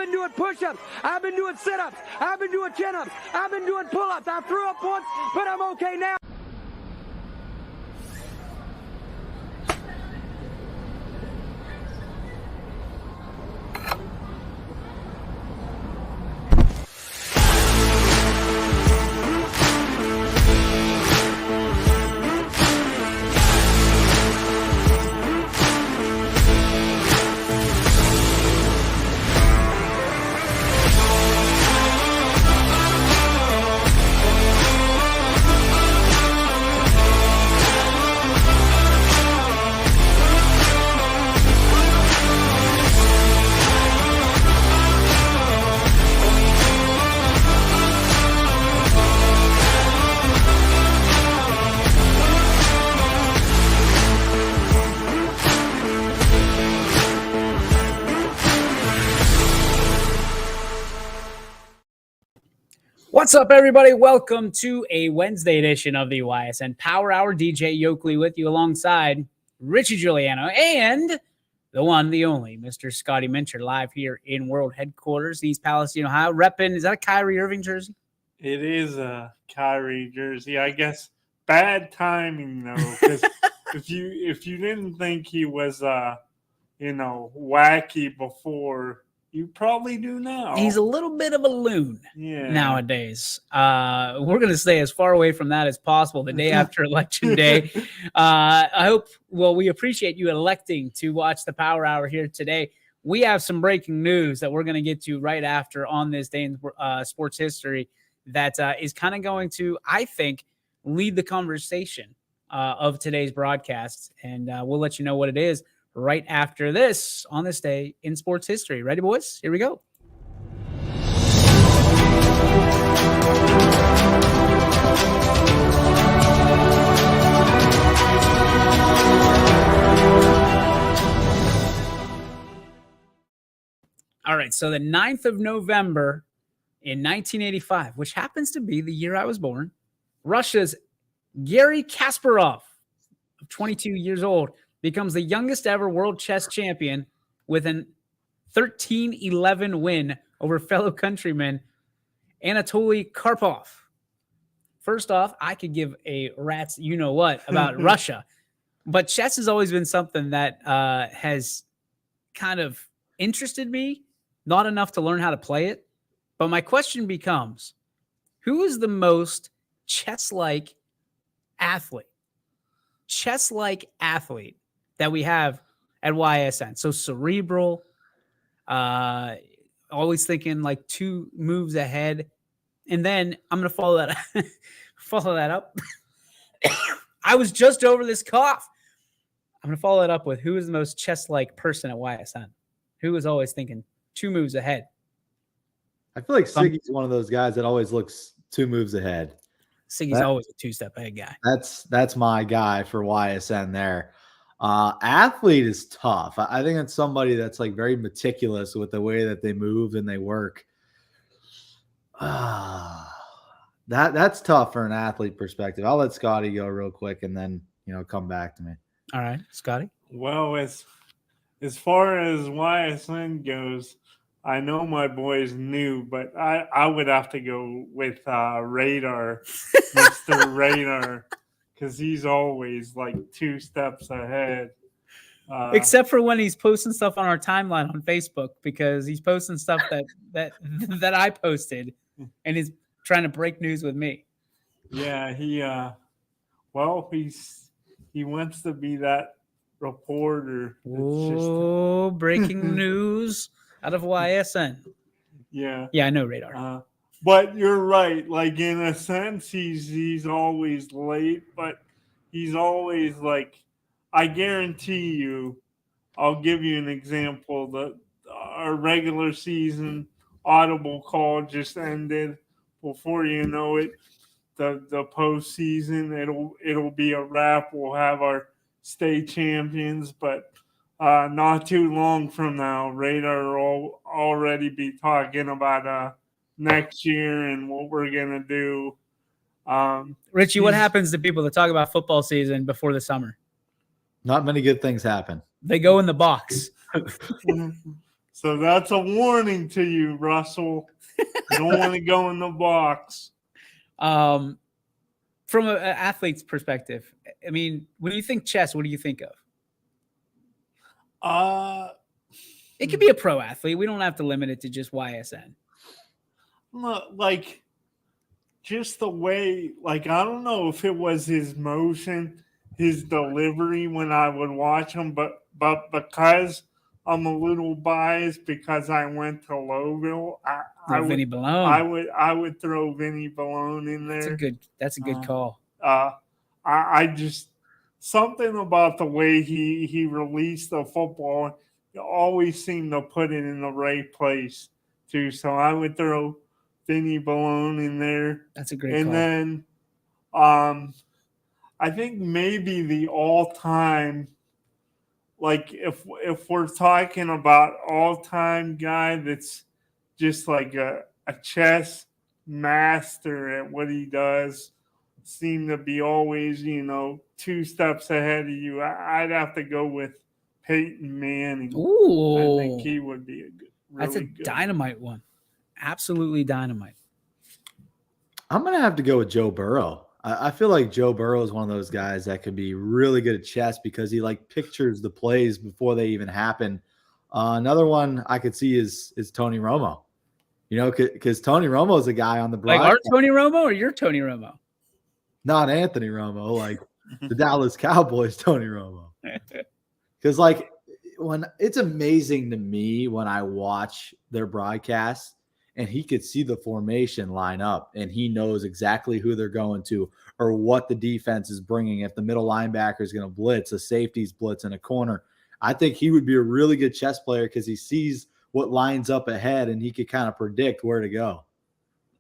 been doing push-ups. I've been doing sit-ups. I've been doing chin-ups. I've been doing pull-ups. I threw up once, but I'm okay now. What's up, everybody? Welcome to a Wednesday edition of the Ysn Power Hour. DJ Yoakley with you alongside Richie Giuliano and the one, the only, Mr. Scotty Mincher, live here in World Headquarters, East Palestine, Ohio. Repping, is that a Kyrie Irving jersey? It is a Kyrie jersey. I guess bad timing, though, because if you didn't think he was, wacky before, you probably do now. He's a little bit of a loon nowadays. We're going to stay as far away from that as possible the day after Election Day. We appreciate you electing to watch the Power Hour here today. We have some breaking news that we're going to get to right after on this day in sports history that is kind of going to, I think, lead the conversation of today's broadcast. And we'll let you know what it is right after this on this day in sports history. Ready, boys? Here we go. All right, so the 9th of November in 1985, which happens to be the year I was born, Russia's Garry Kasparov, 22 years old, becomes the youngest ever world chess champion with an 13-11 win over fellow countryman Anatoly Karpov. First off, I could give a rat's you-know-what about Russia, but chess has always been something that has kind of interested me, not enough to learn how to play it. But my question becomes, who is the most chess-like athlete? Chess-like athlete that we have at YSN. So cerebral, always thinking like two moves ahead. And then I'm going to follow that up. I was just over this cough. I'm going to follow that up with who is the most chess-like person at YSN? Who is always thinking two moves ahead? I feel like Siggy's one of those guys that always looks two moves ahead. Siggy's always a two-step ahead guy. That's my guy for YSN there. Athlete is tough. I think it's somebody that's like very meticulous with the way that they move and they work. That's tough for an athlete perspective. I'll let Scotty go real quick and then come back to me. All right, Scotty. Well, as far as YSN goes, I know my boy's new, but I would have to go with Radar, Mr. Radar. Because he's always like two steps ahead. Except for when he's posting stuff on our timeline on Facebook, because he's posting stuff that I posted and he's trying to break news with me. Yeah, he wants to be that reporter. Oh, breaking news out of YSN. Yeah. Yeah, I know Radar. But you're right. Like, in a sense, he's always late, but he's always like, I guarantee you, I'll give you an example. Our regular season audible call just ended. Before you know it, the postseason, it'll be a wrap. We'll have our state champions, but not too long from now, Radar will already be talking about next year and what we're going to do. Richie, what happens to people that talk about football season before the summer? Not many good things happen. They go in the box. So that's a warning to you, Russell. You don't want to go in the box. From an athlete's perspective, I mean, when you think chess, what do you think of? It could be a pro athlete. We don't have to limit it to just YSN. Like, just the way, like, I don't know if it was his motion, his delivery when I would watch him, but because I'm a little biased because I went to Lowville, I would throw Vinny Balone in there. That's a good call. I just, something about the way he released the football always seemed to put it in the right place too. So I would throw Vinny Balone in there. That's a great call. And then I think maybe the all-time, like if we're talking about all-time guy that's just like a chess master at what he does, seem to be always, 2 steps ahead of you, I'd have to go with Peyton Manning. Ooh. I think he would be That's a dynamite one. Absolutely dynamite. I'm going to have to go with Joe Burrow. I feel like Joe Burrow is one of those guys that could be really good at chess because he like pictures the plays before they even happen. Another one I could see is Tony Romo. Because Tony Romo is a guy on the broadcast. Like our Tony Romo or your Tony Romo? Not Anthony Romo, like the Dallas Cowboys Tony Romo. Because like when it's amazing to me when I watch their broadcasts and he could see the formation line up and he knows exactly who they're going to or what the defense is bringing. If the middle linebacker is going to blitz, a safety's blitz in a corner, I think he would be a really good chess player because he sees what lines up ahead and he could kind of predict where to go.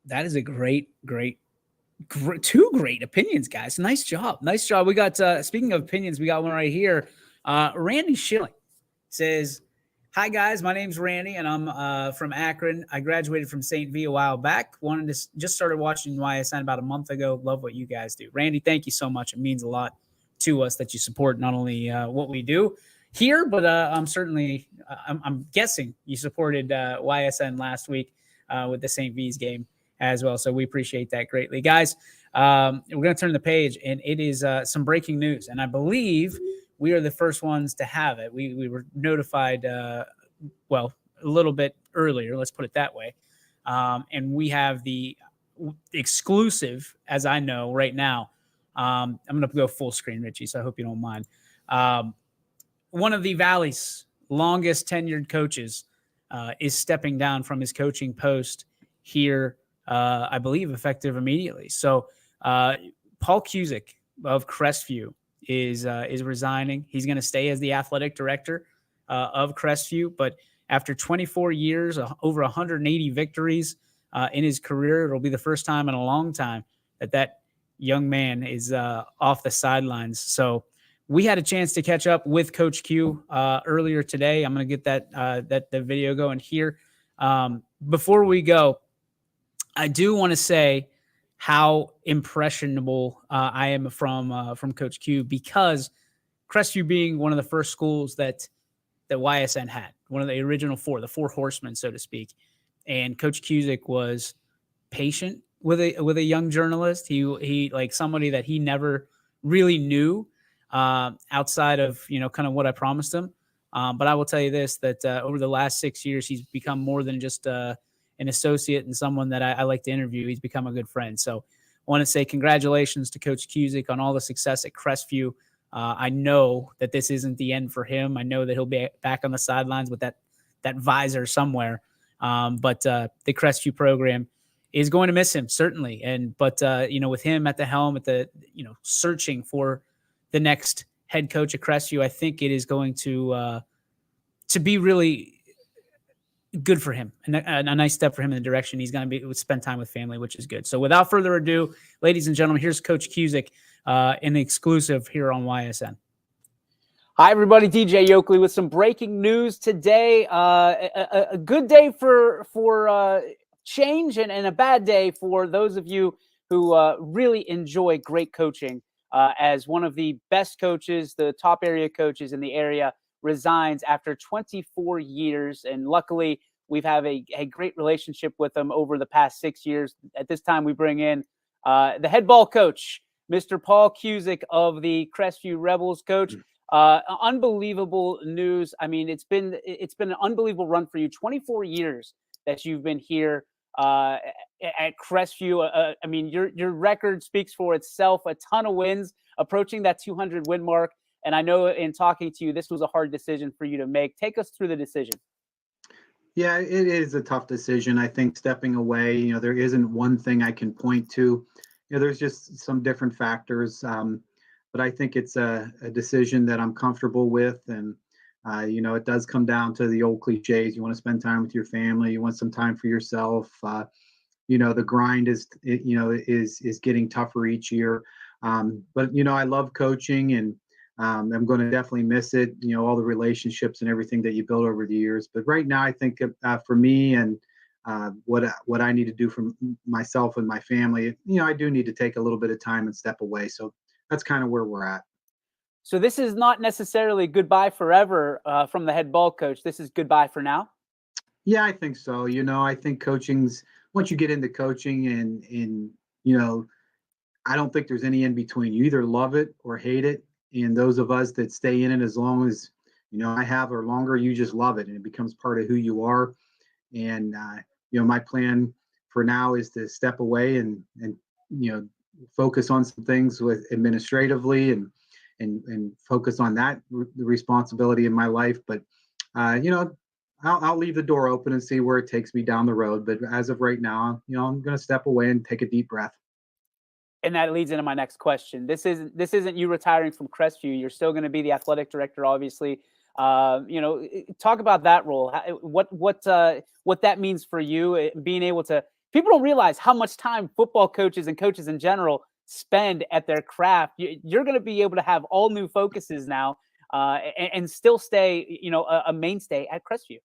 That is a great 2 great opinions, guys. Nice job. We got, speaking of opinions, we got one right here. Randy Schilling says, "Hi guys, my name's Randy and I'm from Akron. I graduated from St. V a while back. Just started watching YSN about a month ago. Love what you guys do." Randy, thank you so much. It means a lot to us that you support not only what we do here, but I'm guessing you supported YSN last week with the St. V's game as well. So we appreciate that greatly. Guys, we're going to turn the page, and it is some breaking news. And I believe we are the first ones to have it. We were notified, a little bit earlier, let's put it that way. And we have the exclusive, as I know right now. I'm going to go full screen, Richie, so I hope you don't mind. One of the Valley's longest tenured coaches is stepping down from his coaching post here, I believe, effective immediately. So Paul Cusick of Crestview is resigning. He's going to stay as the athletic director of Crestview, but after 24 years, over 180 victories in his career, it'll be the first time in a long time that young man is off the sidelines. So we had a chance to catch up with Coach Q earlier today. I'm going to get the video going here. Before we go, I do want to say how impressionable I am from Coach Q, because Crestview being one of the first schools that YSN had, one of the original 4, the 4 horsemen, so to speak. And Coach Cusick was patient with a young journalist. He like somebody that he never really knew outside of, kind of what I promised him. But I will tell you this, that over the last 6 years, he's become more than just an associate and someone that I like to interview. He's become a good friend. So I want to say congratulations to Coach Cusick on all the success at Crestview. I know that this isn't the end for him. I know that he'll be back on the sidelines with that visor somewhere. But the Crestview program is going to miss him, certainly. But with him at the helm, searching for the next head coach at Crestview, I think it is going to be really good for him and a nice step for him in the direction he's going to spend time with family, which is good. So without further ado, ladies and gentlemen, here's Coach Cusick in the exclusive here on YSN. Hi, everybody. DJ Yoakley with some breaking news today. A good day for change and a bad day for those of you who really enjoy great coaching. As one of the best coaches, the top area coaches in the area, resigns after 24 years. And luckily, we've had a great relationship with him over the past 6 years. At this time, we bring in the head ball coach, Mr. Paul Cusick of the Crestview Rebels. Coach, unbelievable news. I mean, it's been an unbelievable run for you. 24 years that you've been here at Crestview. I mean, your record speaks for itself. A ton of wins, approaching that 200 win mark. And I know in talking to you, this was a hard decision for you to make. Take us through the decision. Yeah, it is a tough decision. I think stepping away, there isn't one thing I can point to. There's just some different factors. But I think it's a decision that I'm comfortable with. And, it does come down to the old cliches. You want to spend time with your family. You want some time for yourself. The grind is getting tougher each year. But I love coaching, and I'm going to definitely miss it. All the relationships and everything that you build over the years. But right now, I think for me and what I need to do for myself and my family, I do need to take a little bit of time and step away. So that's kind of where we're at. So this is not necessarily goodbye forever from the head ball coach. This is goodbye for now. Yeah, I think so. I think coaching's, once you get into coaching and I don't think there's any in between. You either love it or hate it. And those of us that stay in it as long as, I have or longer, you just love it and it becomes part of who you are. And, my plan for now is to step away and focus on some things with administratively and focus on that the responsibility in my life. But, I'll leave the door open and see where it takes me down the road. But as of right now, I'm going to step away and take a deep breath. And that leads into my next question. This isn't you retiring from Crestview. You're still going to be the athletic director, obviously. Talk about that role. What that means for you, being able to. People don't realize how much time football coaches and coaches in general spend at their craft. You're going to be able to have all new focuses now, and still stay, a mainstay at Crestview.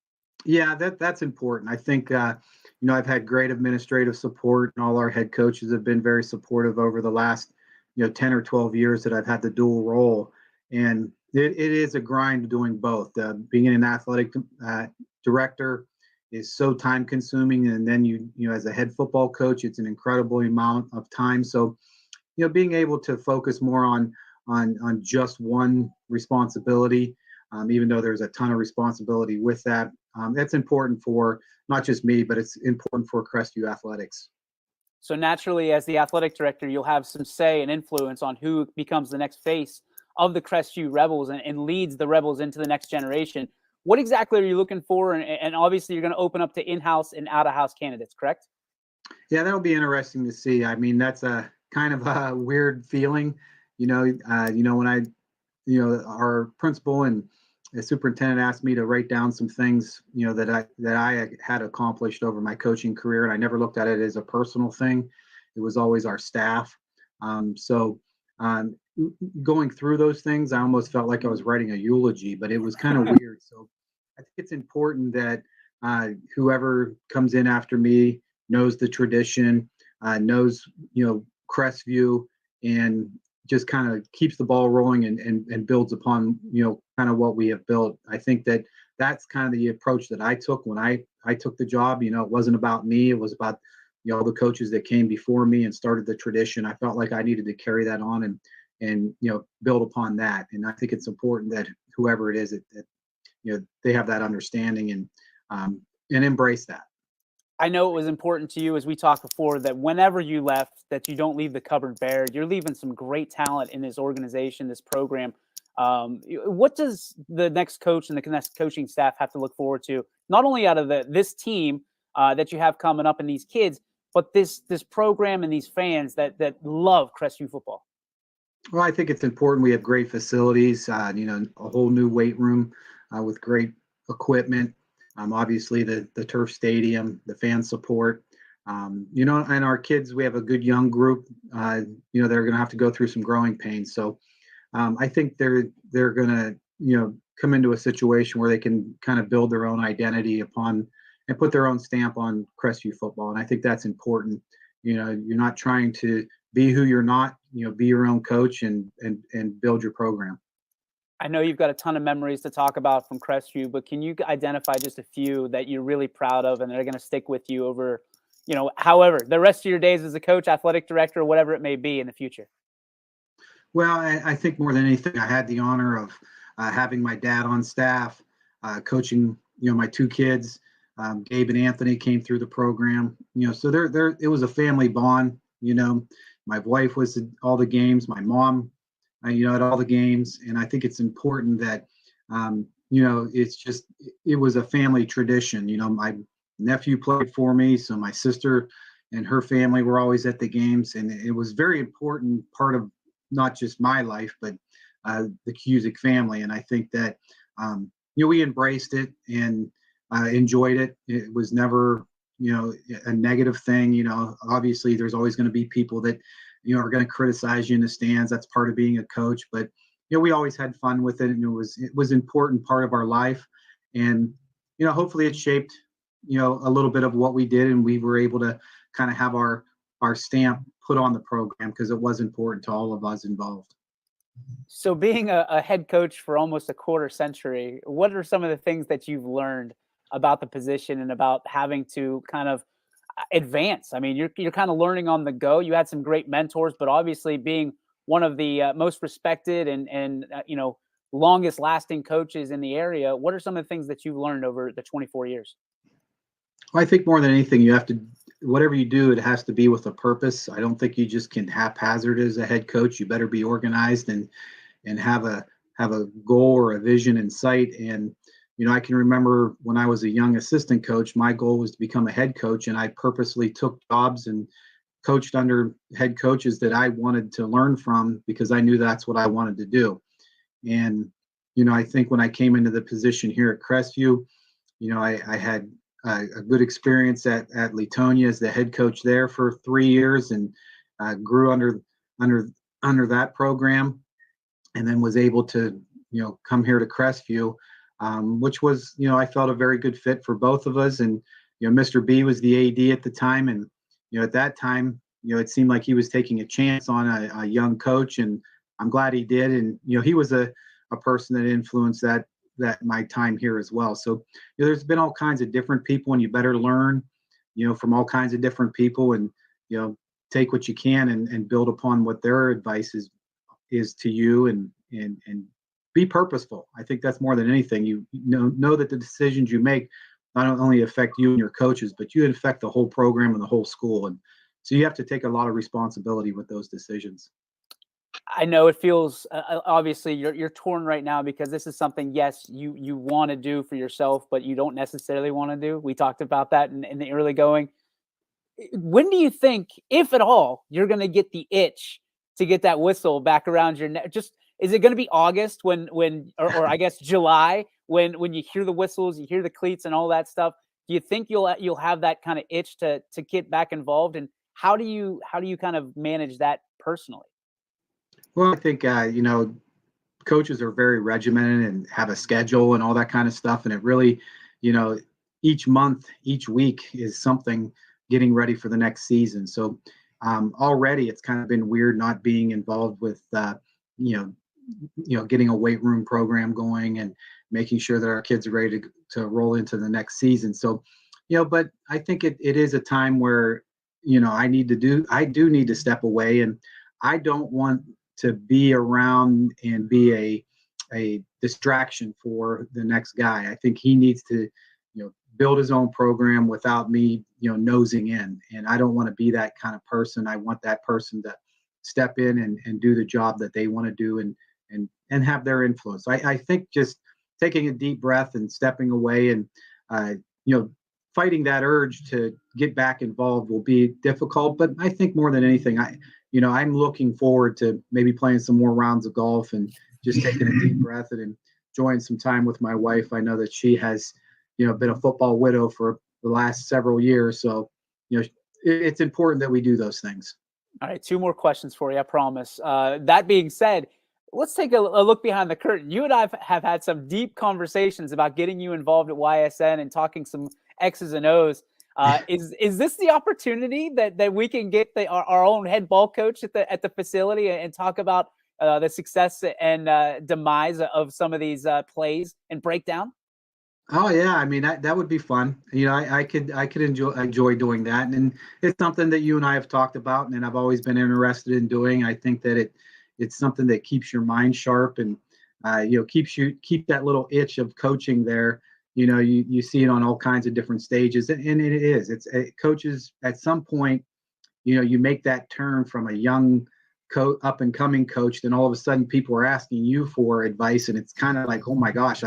Yeah, that's important. I think, I've had great administrative support, and all our head coaches have been very supportive over the last, 10 or 12 years that I've had the dual role. And it is a grind doing both. Being an athletic director is so time consuming. And then as a head football coach, it's an incredible amount of time. So, being able to focus more on just one responsibility, even though there's a ton of responsibility with that, that's important for not just me, but it's important for Crestview athletics. So naturally, as the athletic director, you'll have some say and influence on who becomes the next face of the Crestview Rebels and leads the Rebels into the next generation. What exactly are you looking for? And obviously, you're going to open up to in-house and out-of-house candidates, correct? Yeah, that'll be interesting to see. I mean, that's a kind of a weird feeling, when our principal and the superintendent asked me to write down some things, that I had accomplished over my coaching career, and I never looked at it as a personal thing. It was always our staff. Going through those things, I almost felt like I was writing a eulogy, but it was kind of weird. So I think it's important that whoever comes in after me knows the tradition, knows, Crestview, and just kind of keeps the ball rolling and builds upon, kind of what we have built. I think that's kind of the approach that I took when I took the job. It wasn't about me. It was about, all the coaches that came before me and started the tradition. I felt like I needed to carry that on and build upon that. And I think it's important that whoever it is that they have that understanding and embrace that. I know it was important to you, as we talked before, that whenever you left, that you don't leave the cupboard bare. You're leaving some great talent in this organization, this program. What does the next coach and the next coaching staff have to look forward to, not only out of this team that you have coming up and these kids, but this program and these fans that love Crestview football? Well, I think it's important. We have great facilities, a whole new weight room with great equipment. Obviously the turf stadium, the fan support, and our kids, we have a good young group, they're going to have to go through some growing pains. So I think they're going to, come into a situation where they can kind of build their own identity upon and put their own stamp on Crestview football. And I think that's important. You're not trying to be who you're not, be your own coach and build your program. I know you've got a ton of memories to talk about from Crestview, but can you identify just a few that you're really proud of and that are going to stick with you over, however, the rest of your days as a coach, athletic director, whatever it may be in the future? Well, I think more than anything, I had the honor of having my dad on staff, coaching, my two kids. Gabe and Anthony came through the program, so it was a family bond. My wife was at all the games, my mom, at all the games. And I think it's important that, it was a family tradition. My nephew played for me, so my sister and her family were always at the games. And it was very important part of not just my life, but the Cusick family. And I think that, we embraced it and enjoyed it. It was never, a negative thing. Obviously there's always going to be people that, are going to criticize you in the stands. That's part of being a coach, but we always had fun with it, and it was important part of our life. And hopefully it shaped a little bit of what we did, and we were able to kind of have our stamp put on the program because it was important to all of us involved. So being a head coach for almost a quarter century, what are some of the things that you've learned about the position and about having to kind of advance? I mean, you're kind of learning on the go. You had some great mentors, but obviously being one of the most respected and longest lasting coaches in the area, what are some of the things that you've learned over the 24 years? Well, I think more than anything, you have to, whatever you do, it has to be with a purpose. I don't think you just can haphazard as a head coach. You better be organized and have a goal or a vision in sight. And I can remember when I was a young assistant coach, my goal was to become a head coach, and I purposely took jobs and coached under head coaches that I wanted to learn from because I knew that's what I wanted to do. And I think when I came into the position here at Crestview, I had a good experience at Latonia as the head coach there for 3 years, and grew under that program, and then was able to come here to Crestview, which was I felt a very good fit for both of us. And Mr. B was the AD at the time, and at that time it seemed like he was taking a chance on a young coach, and I'm glad he did. And he was a person that influenced that my time here as well. So there's been all kinds of different people, and you better learn from all kinds of different people, and take what you can and build upon what their advice is to you, and be purposeful. I think that's more than anything. You know that the decisions you make not only affect you and your coaches, but you affect the whole program and the whole school. And so you have to take a lot of responsibility with those decisions. I know it feels obviously you're torn right now because this is something, yes, you want to do for yourself, but you don't necessarily want to do. We talked about that in the early going. When do you think, if at all, you're going to get the itch to get that whistle back around your neck? Just, is it going to be August or I guess July when you hear the whistles, you hear the cleats and all that stuff? Do you think you'll have that kind of itch to get back involved? And how do you kind of manage that personally? Well, I think coaches are very regimented and have a schedule and all that kind of stuff, and it really, each month, each week is something getting ready for the next season. So already it's kind of been weird not being involved with getting a weight room program going and making sure that our kids are ready to roll into the next season. So, but I think it is a time where, I do need to step away, and I don't want to be around and be a distraction for the next guy. I think he needs to, build his own program without me, nosing in. And I don't want to be that kind of person. I want that person to step in and do the job that they want to do and have their influence. I think just taking a deep breath and stepping away and, fighting that urge to get back involved will be difficult. But I think more than anything, I'm looking forward to maybe playing some more rounds of golf and just taking a deep breath and enjoying some time with my wife. I know that she has, been a football widow for the last several years. So, it's important that we do those things. All right, 2 more questions for you, I promise. That being said, let's take a look behind the curtain. You and I have had some deep conversations about getting you involved at YSN and talking some X's and O's. Is this the opportunity that we can get our own head ball coach at the facility and talk about the success and demise of some of these plays and breakdown? Oh yeah, I mean that would be fun. I could enjoy doing that, and it's something that you and I have talked about, and I've always been interested in doing. I think that it's something that keeps your mind sharp and keep that little itch of coaching there. You see it on all kinds of different stages, and it coaches at some point. You make that turn from a young up and coming coach, then all of a sudden people are asking you for advice, and it's kind of like, oh my gosh,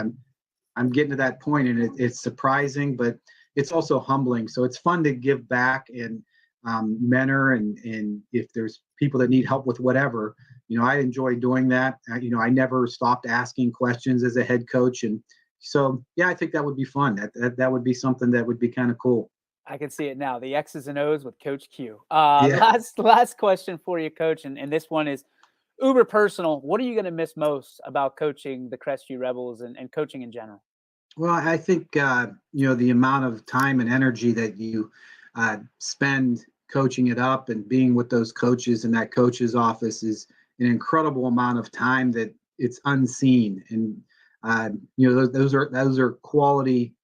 I'm getting to that point, and it's surprising, but it's also humbling. So it's fun to give back and mentor, and if there's people that need help with whatever, I enjoy doing that. I never stopped asking questions as a head coach, and so yeah, I think that would be fun. That would be something that would be kind of cool. I can see it now. The X's and O's with Coach Q. Yeah. Last question for you, Coach, and this one is uber personal. What are you going to miss most about coaching the Crestview Rebels and coaching in general? Well, I think the amount of time and energy that you spend coaching it up and being with those coaches in that coach's office is an incredible amount of time that it's unseen, and those are quality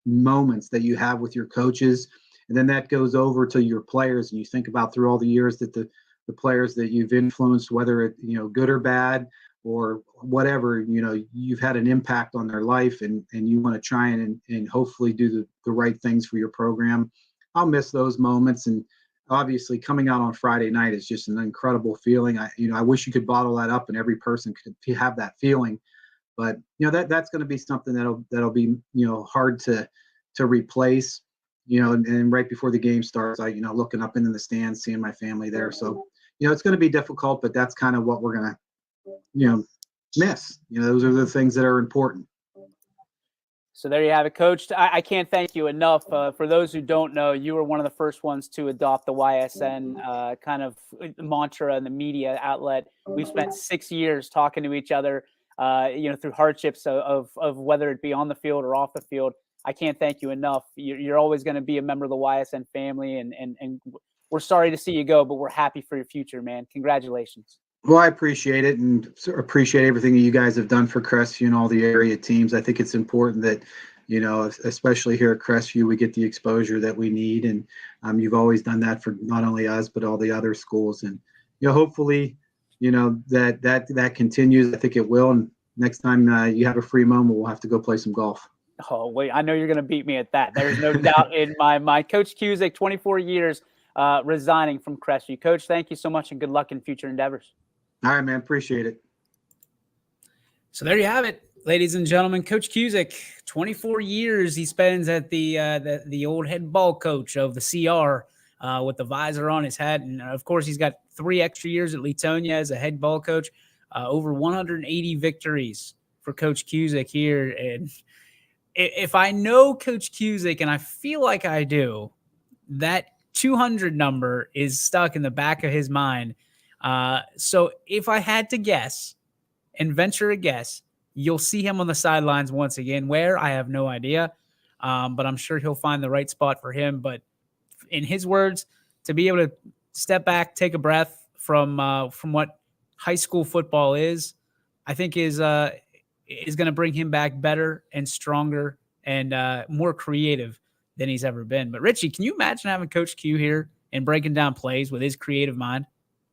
moments that you have with your coaches, and then that goes over to your players, and you think about through all the years that the players that you've influenced, whether it good or bad or whatever, you've had an impact on their life, and you want to try and hopefully do the right things for your program. I'll miss those moments, and obviously coming out on Friday night is just an incredible feeling. I wish you could bottle that up and every person could have that feeling, but that's going to be something that'll be hard to replace. And right before the game starts, I looking up into the stands, seeing my family there. So it's going to be difficult, but that's kind of what we're going to miss. Those are the things that are important. So there you have it, Coach. I can't thank you enough. For those who don't know, you were one of the first ones to adopt the YSN kind of mantra in the media outlet. We've spent 6 years talking to each other, through hardships of whether it be on the field or off the field. I can't thank you enough. You're always going to be a member of the YSN family, and we're sorry to see you go, but we're happy for your future, man. Congratulations. Well, I appreciate it, and appreciate everything that you guys have done for Crestview and all the area teams. I think it's important that, especially here at Crestview, we get the exposure that we need, and you've always done that for not only us but all the other schools. And hopefully, that continues. I think it will. And next time you have a free moment, we'll have to go play some golf. Oh wait, I know you're going to beat me at that. There's no doubt in my mind. Coach Cusick, 24 years, resigning from Crestview. Coach, thank you so much, and good luck in future endeavors. All right, man. Appreciate it. So there you have it, ladies and gentlemen. Coach Cusick, 24 years he spends at the old head ball coach of the CR with the visor on his head. And, of course, he's got 3 extra years at Leetonia as a head ball coach, over 180 victories for Coach Cusick here. And if I know Coach Cusick, and I feel like I do, that 200 number is stuck in the back of his mind. So if I had to guess and venture a guess, you'll see him on the sidelines once again. Where? I have no idea. But I'm sure he'll find the right spot for him. But in his words, to be able to step back, take a breath from what high school football is, I think is going to bring him back better and stronger and more creative than he's ever been. But Richie, can you imagine having Coach Q here and breaking down plays with his creative mind?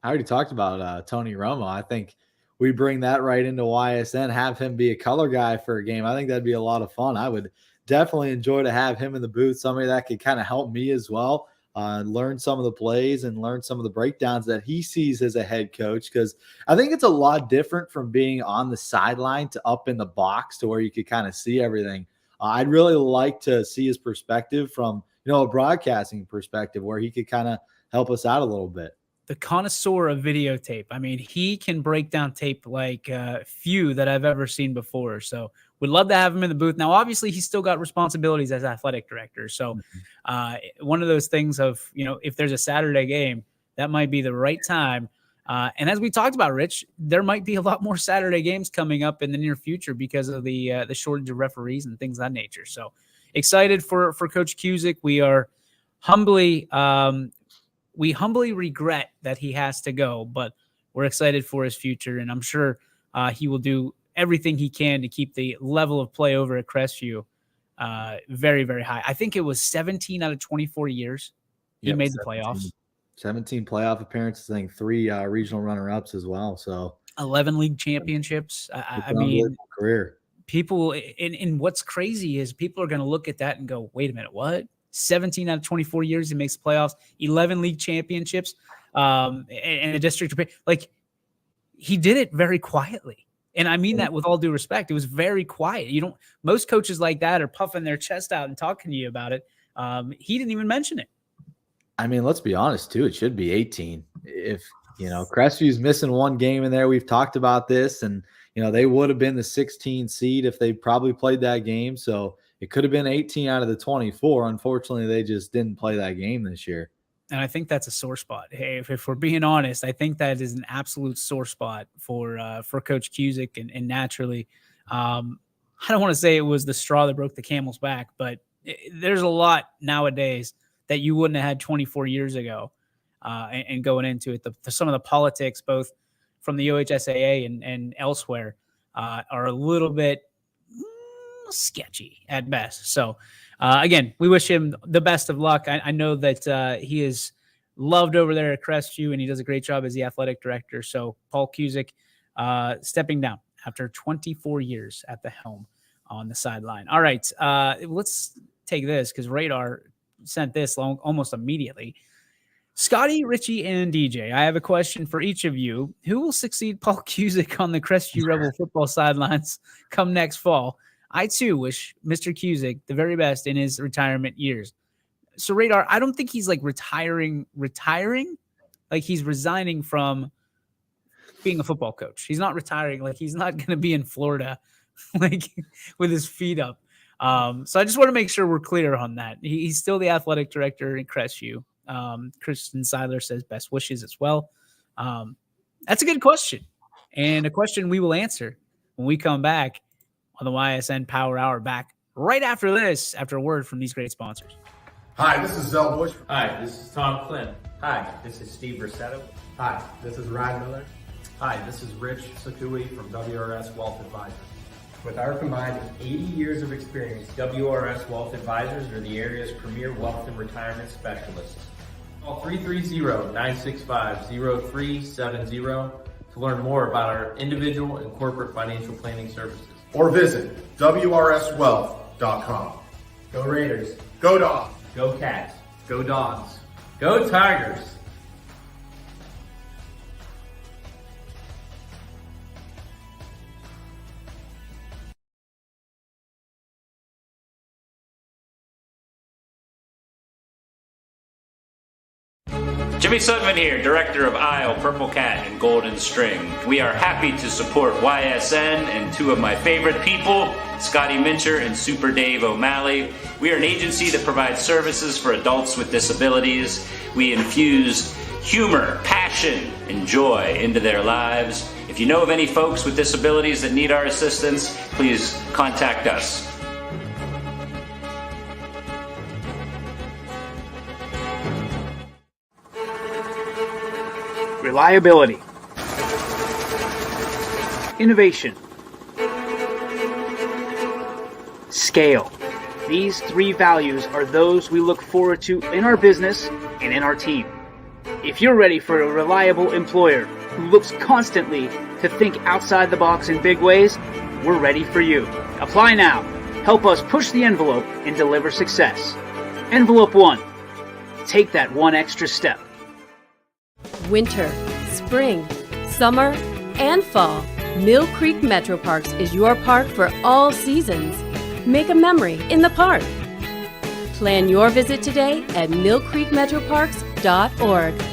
I already talked about Tony Romo. I think we bring that right into YSN, have him be a color guy for a game. I think that'd be a lot of fun. I would definitely enjoy to have him in the booth, somebody that could kind of help me as well, learn some of the plays and learn some of the breakdowns that he sees as a head coach, because I think it's a lot different from being on the sideline to up in the box to where you could kind of see everything. I'd really like to see his perspective from, a broadcasting perspective where he could kind of help us out a little bit. The connoisseur of videotape. I mean, he can break down tape like few that I've ever seen before. So we'd love to have him in the booth. Now, obviously, he's still got responsibilities as athletic director. So one of those things of, if there's a Saturday game, that might be the right time. And as we talked about, Rich, there might be a lot more Saturday games coming up in the near future because of the shortage of referees and things of that nature. So excited for Coach Cusick. We are humbly regret that he has to go, but we're excited for his future, and I'm sure he will do everything he can to keep the level of play over at Crestview very, very high. I think it was 17 out of 24 years he made the playoffs. 17 playoff appearances, I think 3 regional runner-ups as well. So 11 league championships. I mean, career. People, and what's crazy is people are going to look at that and go, wait a minute, what? 17 out of 24 years he makes playoffs, 11 league championships, and a district. Like, he did it very quietly. And I mean that with all due respect. It was very quiet. Most coaches like that are puffing their chest out and talking to you about it. He didn't even mention it. I mean, let's be honest too. It should be 18. If, Crestview's missing one game in there, we've talked about this, and, they would have been the 16 seed if they probably played that game. So it could have been 18 out of the 24. Unfortunately, they just didn't play that game this year. And I think that's a sore spot. Hey, if we're being honest, I think that is an absolute sore spot for Coach Cusick, and naturally, I don't want to say it was the straw that broke the camel's back, but there's a lot nowadays that you wouldn't have had 24 years ago, and going into it. Some of the politics, both from the OHSAA and elsewhere, are a little bit sketchy at best. So, again, we wish him the best of luck. I know that he is loved over there at Crestview, and he does a great job as the athletic director. So Paul Cusick stepping down after 24 years at the helm on the sideline. All right, let's take this because Radar sent this almost immediately. Scotty, Richie, and DJ, I have a question for each of you. Who will succeed Paul Cusick on the Crestview Rebel football sidelines come next fall? I, too, wish Mr. Cusick the very best in his retirement years. So, Radar, I don't think he's, like, retiring. Like, he's resigning from being a football coach. He's not retiring. Like, he's not going to be in Florida, like, with his feet up. So I just want to make sure we're clear on that. He's still the athletic director in Crestview. Kristen Seiler says best wishes as well. That's a good question, and a question we will answer when we come back on the YSN Power Hour, back right after this, after a word from these great sponsors. Hi, this is Zell Bush. Hi, this is Tom Flynn. Hi, this is Steve Rossetto. Hi, this is Ryan Miller. Hi, this is Rich Sakui from WRS Wealth Advisors. With our combined 80 years of experience, WRS Wealth Advisors are the area's premier wealth and retirement specialists. Call 330-965-0370 to learn more about our individual and corporate financial planning services. Or visit WRSwealth.com. Go Raiders. Go Dogs. Go Cats. Go Dogs. Go Tigers. Jimmy Sudman here, Director of Isle, Purple Cat, and Golden String. We are happy to support YSN and two of my favorite people, Scotty Mincher and Super Dave O'Malley. We are an agency that provides services for adults with disabilities. We infuse humor, passion, and joy into their lives. If you know of any folks with disabilities that need our assistance, please contact us. Reliability, innovation, scale. These three values are those we look forward to in our business and in our team. If you're ready for a reliable employer who looks constantly to think outside the box in big ways, we're ready for you. Apply now. Help us push the envelope and deliver success. Envelope 1. Take that one extra step. Winter, spring, summer, and fall. Mill Creek Metro Parks is your park for all seasons. Make a memory in the park. Plan your visit today at millcreekmetroparks.org.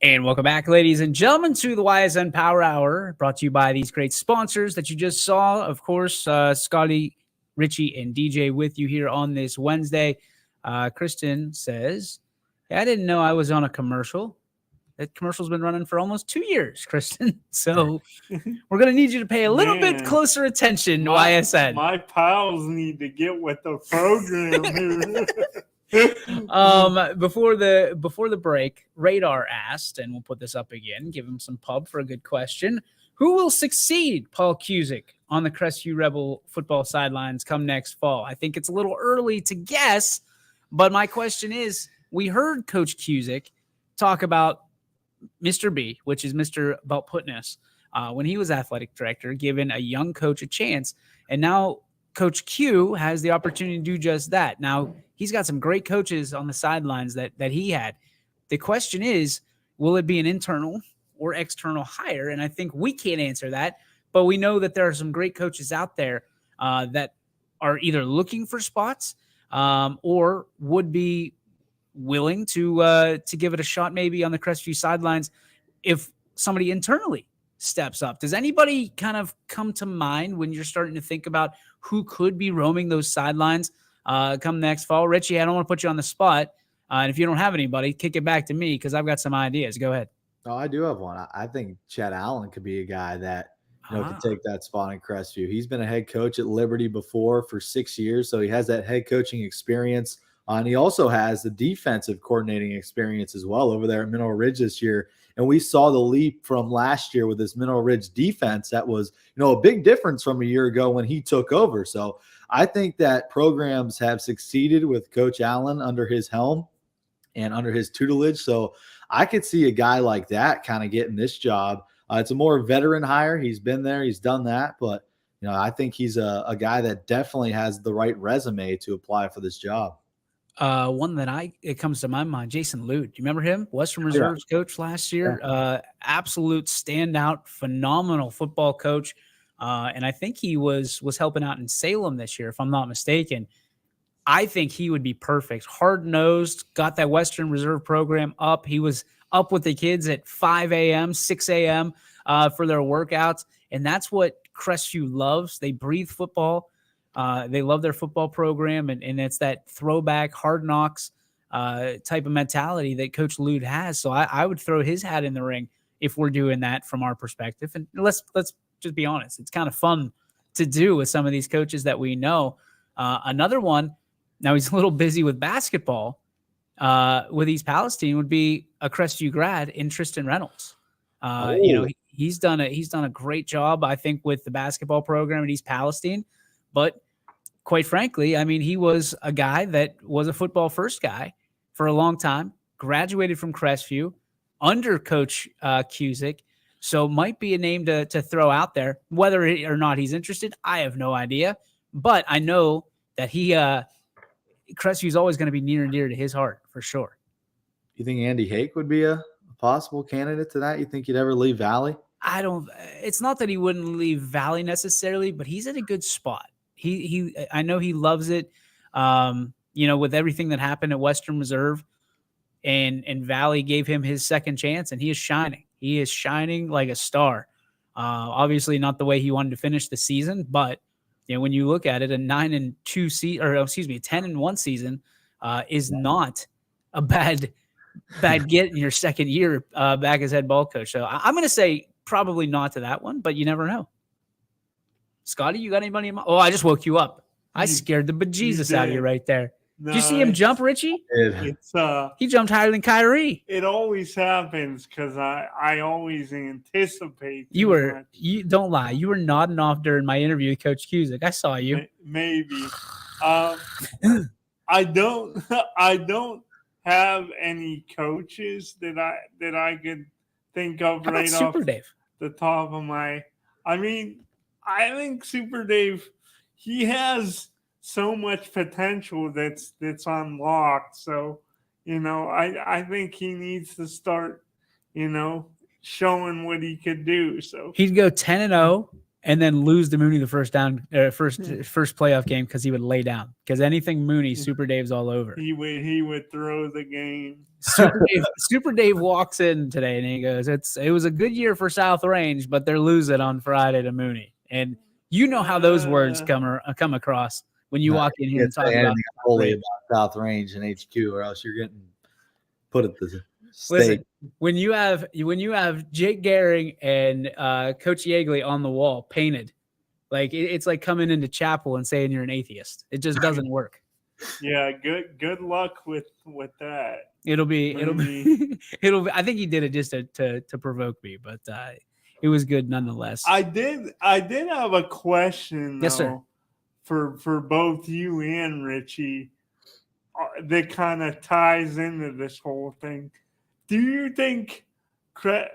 And welcome back, ladies and gentlemen, to the YSN Power Hour, brought to you by these great sponsors that you just saw. Of course, Scotty, Richie, and DJ with you here on this Wednesday. Kristen says, I didn't know I was on a commercial. That commercial's been running for almost 2 years, Kristen. So we're going to need you to pay a little bit closer attention to YSN. My pals need to get with the program here. Before the break, Radar asked, and we'll put this up again, give him some pub for a good question. Who will succeed Paul Cusick on the Crestview Rebel football sidelines come next fall? I think it's a little early to guess, but my question is, we heard Coach Cusick talk about Mr. B, which is Mr. Beltputness, when he was athletic director, giving a young coach a chance. And now Coach Q has the opportunity to do just that. Now, he's got some great coaches on the sidelines that he had. The question is, will it be an internal or external hire? And I think we can't answer that, but we know that there are some great coaches out there that are either looking for spots or would be willing to give it a shot maybe on the Crestview sidelines if somebody internally steps up. Does anybody kind of come to mind when you're starting to think about who could be roaming those sidelines come next fall? Richie, I don't want to put you on the spot. And if you don't have anybody, kick it back to me because I've got some ideas. Go ahead. Oh, I do have one. I think Chet Allen could be a guy that could take that spot in Crestview. He's been a head coach at Liberty before for 6 years, so he has that head coaching experience. And he also has the defensive coordinating experience as well over there at Mineral Ridge this year. And we saw the leap from last year with this Mineral Ridge defense. That was, a big difference from a year ago when he took over. So I think that programs have succeeded with Coach Allen under his helm and under his tutelage. So I could see a guy like that kind of getting this job. It's a more veteran hire. He's been there. He's done that. But, I think he's a guy that definitely has the right resume to apply for this job. One that it comes to my mind, Jason Lude. Do you remember him? Western Reserve's coach last year. Yeah. Absolute standout, phenomenal football coach. And I think he was helping out in Salem this year, if I'm not mistaken. I think he would be perfect. Hard-nosed, got that Western Reserve program up. He was up with the kids at 5 a.m., 6 a.m. For their workouts. And that's what Crestview loves. They breathe football. They love their football program, and it's that throwback hard knocks type of mentality that Coach Lude has. So I would throw his hat in the ring if we're doing that from our perspective. And let's just be honest. It's kind of fun to do with some of these coaches that we know. Another one, now he's a little busy with basketball with East Palestine, would be a Crestview grad in Tristan Reynolds. He's done a great job, I think, with the basketball program at East Palestine. But quite frankly, I mean, he was a guy that was a football first guy for a long time, graduated from Crestview under Coach Cusick. So might be a name to throw out there. Whether or not he's interested, I have no idea. But I know that Crestview is always going to be near and dear to his heart for sure. You think Andy Hake would be a possible candidate to that? You think he'd ever leave Valley? It's not that he wouldn't leave Valley necessarily, but he's in a good spot. I know he loves it. With everything that happened at Western Reserve and Valley gave him his second chance, and he is shining. He is shining like a star. Obviously not the way he wanted to finish the season, but when you look at it, a 9-2 season, or excuse me, a 10-1 season is not a bad get in your second year back as head ball coach. So I'm going to say probably not to that one, but you never know. Scotty, you got anybody in mind? Oh, I just woke you up. I scared the bejesus out of you right there. No, did you see him jump, Richie? He jumped higher than Kyrie. It always happens because I always anticipate. You don't lie. You were nodding off during my interview with Coach Cusick. I saw you. Maybe. I don't have any coaches that I could think of right off the top of my. I think Super Dave, he has so much potential that's unlocked. So, I think he needs to start, showing what he could do. So he'd go 10-0 and then lose to Mooney the first playoff game because he would lay down. Because anything Mooney, Super Dave's all over. He would throw the game. Super Dave walks in today and he goes, "It was a good year for South Range, but they're losing on Friday to Mooney." And you know how those words come across when you walk in here and talk about South Range and HQ, or else you're getting put at the stage. Listen, when you have Jake Gehring and Coach Yeagley on the wall painted, like it's like coming into chapel and saying you're an atheist. It just doesn't work. Yeah, good luck with that. It'll be. I think he did it just to provoke me, but it was good nonetheless. I did have a question, Yes, though, for both you and Richie that kind of ties into this whole thing. Do you think Crestview?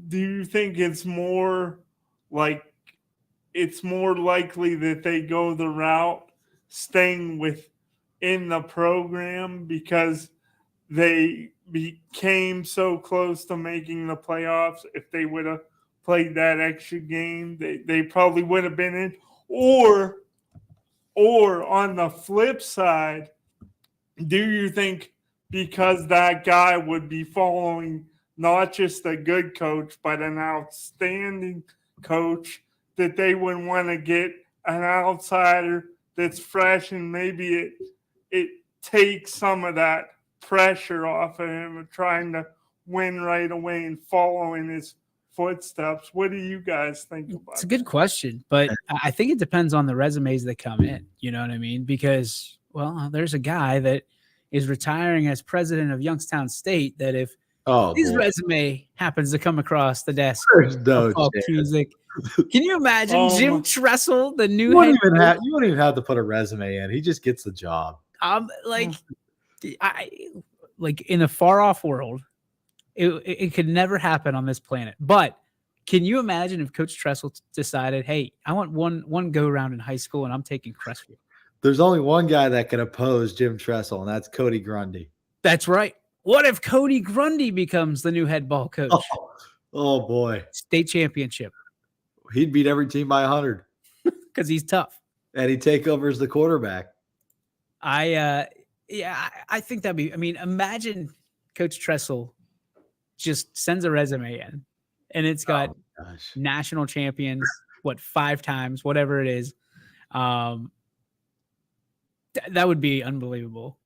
Do you think it's more likely that they go the route staying within the program because they became so close to making the playoffs? If they would have played that extra game, they probably would have been in. Or on the flip side, do you think because that guy would be following not just a good coach, but an outstanding coach, that they would want to get an outsider that's fresh, and maybe it takes some of that pressure off of him of trying to win right away and follow in his footsteps? What do you guys think about It's a good question, but I think it depends on the resumes that come in. You know what I mean? Because, well, there's a guy that is retiring as president of Youngstown State that if his resume happens to come across the desk There's no of Cusick, can you imagine Jim Tressel, the new you head wouldn't even have to put a resume in. He just gets the job. like in a far off world, it could never happen on this planet. But can you imagine if Coach Tressel decided, hey, I want one go round in high school and I'm taking Crestview? There's only one guy that can oppose Jim Tressel, and that's Cody Grundy. That's right. What if Cody Grundy becomes the new head ball coach? Oh boy. State championship. He'd beat every team by 100. Because he's tough. And he'd take over as the quarterback. I think that'd be, imagine Coach Tressel just sends a resume in and it's got national champions, 5 times, whatever it is. That would be unbelievable.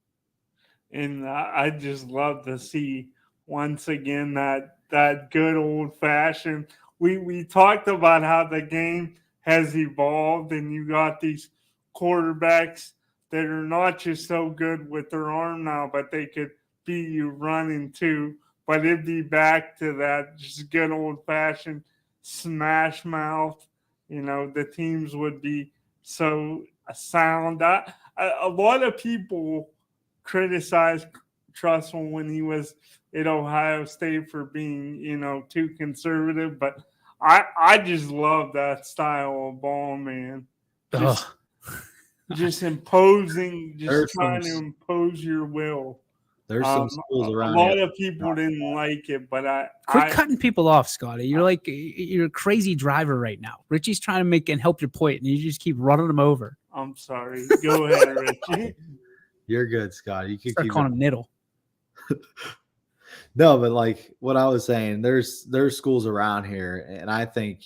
And I just love to see once again that good old fashioned. We talked about how the game has evolved, and you got these quarterbacks that are not just so good with their arm now, but they could beat you running too. But it'd be back to that just good old fashioned smash mouth. The teams would be so sound. A lot of people criticized Tressel when he was at Ohio State for being, too conservative, but I just love that style of ball, man. Just imposing, trying to impose your will. There's some schools around. A lot of people didn't like it, but quit cutting people off, Scotty. You're a crazy driver right now. Richie's trying to make and help your point, and you just keep running him over. I'm sorry. Go ahead, Richie. You're good, Scott. You can start keep calling him Niddle. No, but like what I was saying, there's schools around here, and I think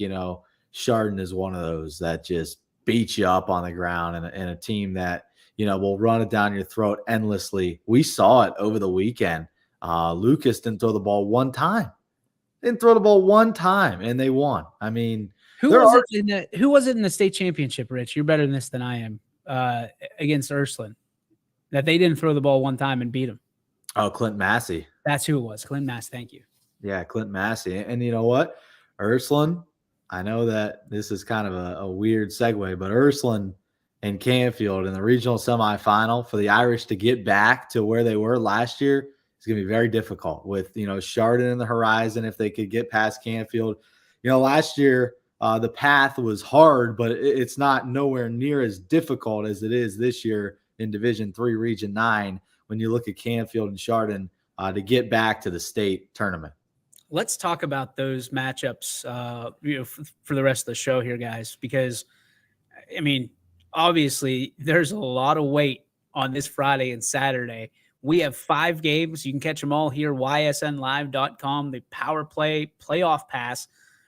Chardon is one of those that just beats you up on the ground, and a team that will run it down your throat endlessly. We saw it over the weekend. Lucas didn't throw the ball one time. And they won. Who was it in the state championship, Rich? You're better than this than I am. Against Ursuline, that they didn't throw the ball one time and beat him. Oh, Clint Massey. That's who it was. Clint Massey. Thank you. Yeah, Clint Massey. And you know what? Ursuline, I know that this is kind of a weird segue, but Ursuline and Canfield in the regional semifinal, for the Irish to get back to where they were last year is going to be very difficult with, Chardon in the horizon if they could get past Canfield. Last year, the path was hard, but it's not nowhere near as difficult as it is this year in Division III, Region 9, when you look at Canfield and Chardon to get back to the state tournament. Let's talk about those matchups, for the rest of the show here, guys, because, obviously there's a lot of weight on this Friday and Saturday. We have 5 games. You can catch them all here, ysnlive.com, the Power Play Playoff Pass.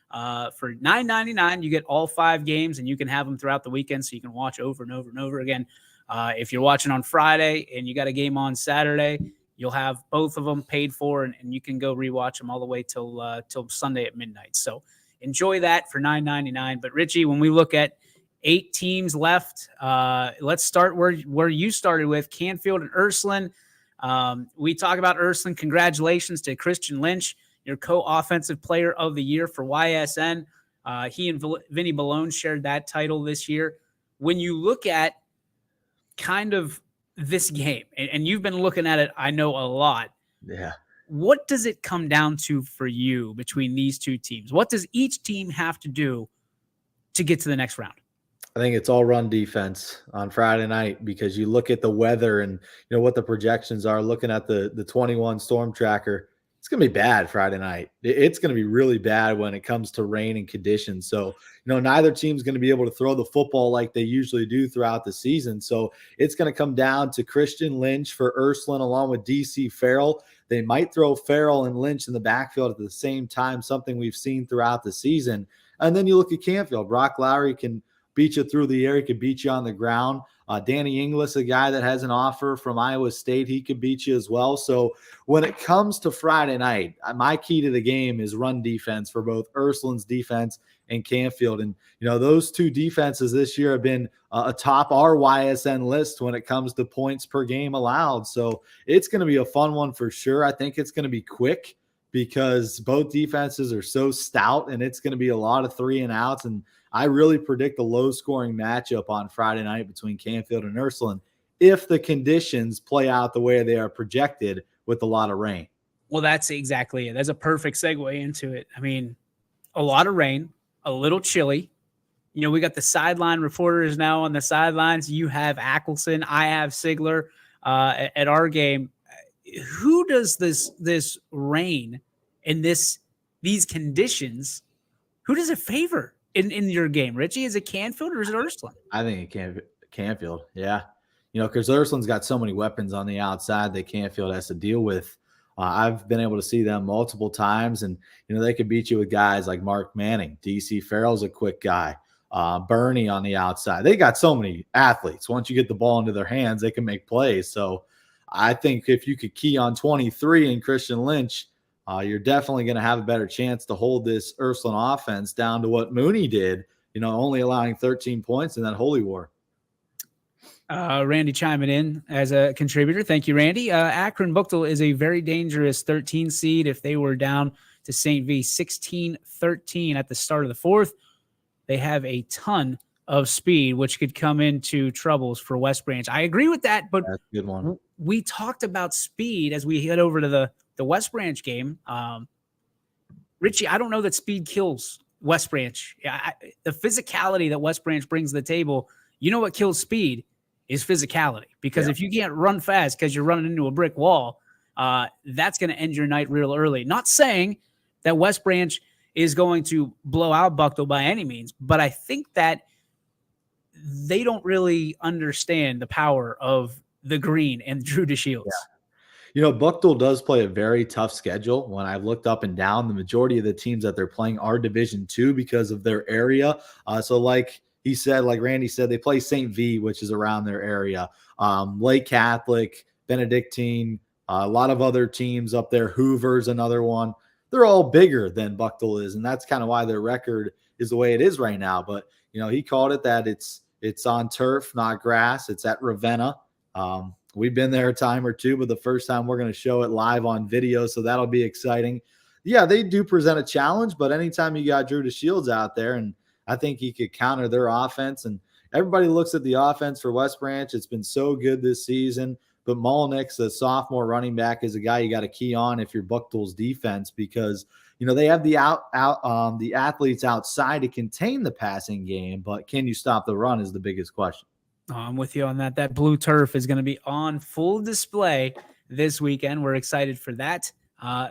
For $9.99, you get all 5 games, and you can have them throughout the weekend so you can watch over and over and over again. If you're watching on Friday and you got a game on Saturday, you'll have both of them paid for, and you can go rewatch them all the way till Sunday at midnight. So enjoy that for $9.99. But Richie, when we look at 8 teams left. Let's start where you started with Canfield and Ursuline. We talk about Ursuline. Congratulations to Christian Lynch, your co-offensive player of the year for YSN. He and Vinny Balone shared that title this year. When you look at kind of this game, and you've been looking at it, I know, a lot. Yeah. What does it come down to for you between these two teams? What does each team have to do to get to the next round? I think it's all run defense on Friday night, because you look at the weather and what the projections are. Looking at the 21 storm tracker, it's going to be bad Friday night. It's going to be really bad when it comes to rain and conditions. So, neither team's going to be able to throw the football like they usually do throughout the season. So it's going to come down to Christian Lynch for Ursuline along with DC Farrell. They might throw Farrell and Lynch in the backfield at the same time, something we've seen throughout the season. And then you look at Canfield. Brock Lowry can beat you through the air. He could beat you on the ground. Danny Inglis, a guy that has an offer from Iowa State, he could beat you as well. So when it comes to Friday night, my key to the game is run defense for both Ursuline's defense and Canfield. And, those two defenses this year have been atop our YSN list when it comes to points per game allowed. So it's going to be a fun one for sure. I think it's going to be quick because both defenses are so stout, and it's going to be a lot of 3 and outs. And I really predict a low-scoring matchup on Friday night between Canfield and Ursuline if the conditions play out the way they are projected with a lot of rain. Well, that's exactly it. That's a perfect segue into it. I mean, a lot of rain, a little chilly. We got the sideline reporters now on the sidelines. You have Ackelson. I have Sigler at our game. Who does this rain and these conditions, who does it favor in your game, Richie? Is it Canfield or is it Ursuline? I think it Canfield. Yeah. Because Ursuline's got so many weapons on the outside that Canfield has to deal with. I've been able to see them multiple times, and, they could beat you with guys like Mark Manning. DC Farrell's a quick guy. Bernie on the outside. They got so many athletes. Once you get the ball into their hands, they can make plays. So I think if you could key on 23 and Christian Lynch, you're definitely going to have a better chance to hold this Ursuline offense down to what Mooney did, only allowing 13 points in that Holy War. Randy chiming in as a contributor. Thank you, Randy. Akron Buchtel is a very dangerous 13 seed. If they were down to St. V 16-13 at the start of the fourth, they have a ton of speed, which could come into troubles for West Branch. I agree with that, but that's a good one. We talked about speed as we head over to the West Branch game. Richie, I don't know that speed kills West Branch. The physicality that West Branch brings to the table, what kills speed is physicality. Because if you can't run fast because you're running into a brick wall, that's going to end your night real early. Not saying that West Branch is going to blow out Buchtel by any means, but I think that they don't really understand the power of the green and Drew DeShields. Yeah. Buchtel does play a very tough schedule. When I've looked up and down, the majority of the teams that they're playing are Division II because of their area. So like he said, like Randy said, they play St. V, which is around their area. Lake Catholic, Benedictine, a lot of other teams up there. Hoover's another one. They're all bigger than Buchtel is, and that's kind of why their record is the way it is right now. But, he called it that it's on turf, not grass. It's at Ravenna. We've been there a time or two, but the first time we're going to show it live on video, so that'll be exciting. Yeah, they do present a challenge, but anytime you got Drew DeShields out there, and I think he could counter their offense, and everybody looks at the offense for West Branch. It's been so good this season. But Molnick's, the sophomore running back, is a guy you got to key on if you're Buchtel's defense, because they have the the athletes outside to contain the passing game, but can you stop the run is the biggest question. I'm with you on that. That blue turf is going to be on full display this weekend. We're excited for that.